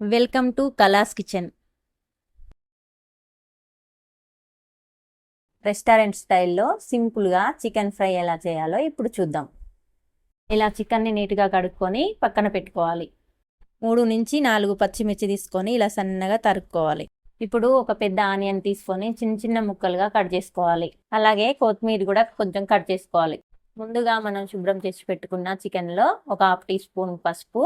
Welcome to Kala's kitchen. Restaurant స్టైల్లో సింపుల్గా chicken fry ఎలా చేయాలో ఇప్పుడు చూద్దాం. ఇలా చికెన్ని నీట్గా కడుక్కొని పక్కన పెట్టుకోవాలి. 3 నుంచి 4 పచ్చిమిర్చి తీసుకొని ఇలా సన్నగా తరుక్కోవాలి. ఇప్పుడు ఒక పెద్ద ఆనియన్ తీసుకొని చిన్న చిన్న ముక్కలుగా కట్ చేసుకోవాలి. అలాగే కొత్తిమీర కూడా కొంచెం కట్ చేసుకోవాలి. ముందుగా మనం శుభ్రం చేసి పెట్టుకున్న చికెన్లో ఒక 1/2 టీ స్పూన్ పసుపు,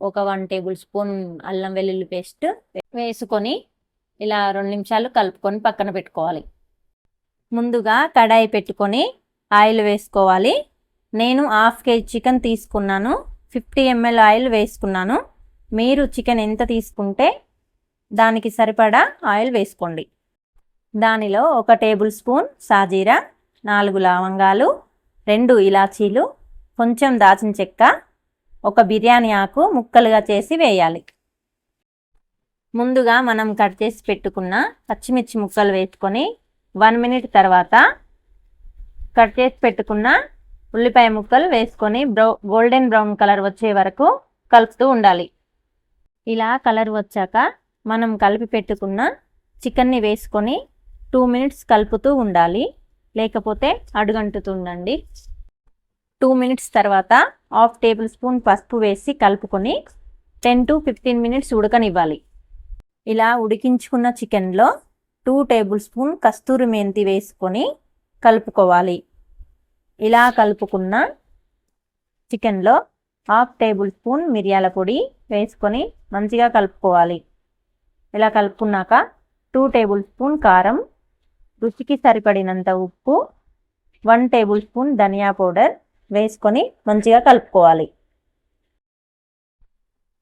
ఒక 1 టేబుల్ స్పూన్ అల్లం వెల్లుల్లి పేస్ట్ వేసుకొని ఇలా 2 నిమిషాలు కలుపుకొని పక్కన పెట్టుకోవాలి. ముందుగా కడాయి పెట్టుకొని ఆయిల్ వేసుకోవాలి. నేను 1/2 కేజీ చికెన్ తీసుకున్నాను. 50 ml ఆయిల్ వేసుకున్నాను. మీరు చికెన్ ఎంత తీసుకుంటే దానికి సరిపడా ఆయిల్ వేసుకోండి. దానిలో 1 టేబుల్ స్పూన్ సాజీరా, 4 లవంగాలు, 2 ఇలాచీలు, కొంచెం దాచిన చెక్క, ఒక బిర్యానీ ఆకు ముక్కలుగా చేసి వేయాలి. ముందుగా మనం కట్ చేసి పెట్టుకున్న పచ్చిమిర్చి ముక్కలు వేసుకొని 1 మినిట్ తర్వాత కట్ చేసి పెట్టుకున్న ఉల్లిపాయ ముక్కలు వేసుకొని గోల్డెన్ బ్రౌన్ కలర్ వచ్చే వరకు కలుపుతూ ఉండాలి. ఇలా కలర్ వచ్చాక మనం కలిపి పెట్టుకున్న చికెన్ని వేసుకొని 2 మినిట్స్ కలుపుతూ ఉండాలి, లేకపోతే అడుగంటుతుందండి. 2 మినిట్స్ తర్వాత 1/2 టేబుల్ స్పూన్ పసుపు వేసి కలుపుకొని 10 to 15 మినిట్స్ ఉడకనివ్వాలి. ఇలా ఉడికించుకున్న చికెన్లో 2 టేబుల్ స్పూన్ కస్తూరి మెంతి వేసుకొని కలుపుకోవాలి. ఇలా కలుపుకున్న చికెన్లో 1/2 టేబుల్ స్పూన్ మిరియాల పొడి వేసుకొని మంచిగా కలుపుకోవాలి. ఇలా కలుపుకున్నాక 2 టేబుల్ స్పూన్ కారం, రుచికి సరిపడినంత ఉప్పు, 1 టేబుల్ స్పూన్ ధనియా పౌడర్ వేసుకొని మంచిగా కలుపుకోవాలి.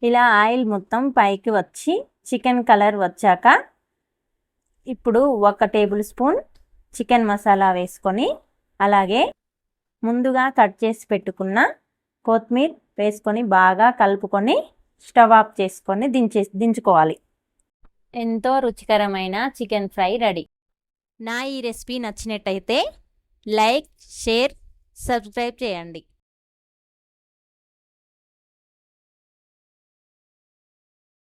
ఇలా ఆయిల్ మొత్తం పైకి వచ్చి చికెన్ కలర్ వచ్చాక ఇప్పుడు 1 టేబుల్ స్పూన్ చికెన్ మసాలా వేసుకొని అలాగే ముందుగా కట్ చేసి పెట్టుకున్న కొత్తిమీర వేసుకొని బాగా కలుపుకొని స్టవ్ ఆఫ్ చేసుకొని దించుకోవాలి. ఎంతో రుచికరమైన చికెన్ ఫ్రై రెడీ. నా ఈ రెసిపీ నచ్చినట్టయితే లైక్, షేర్, సబ్స్క్రైబ్ చేయండి.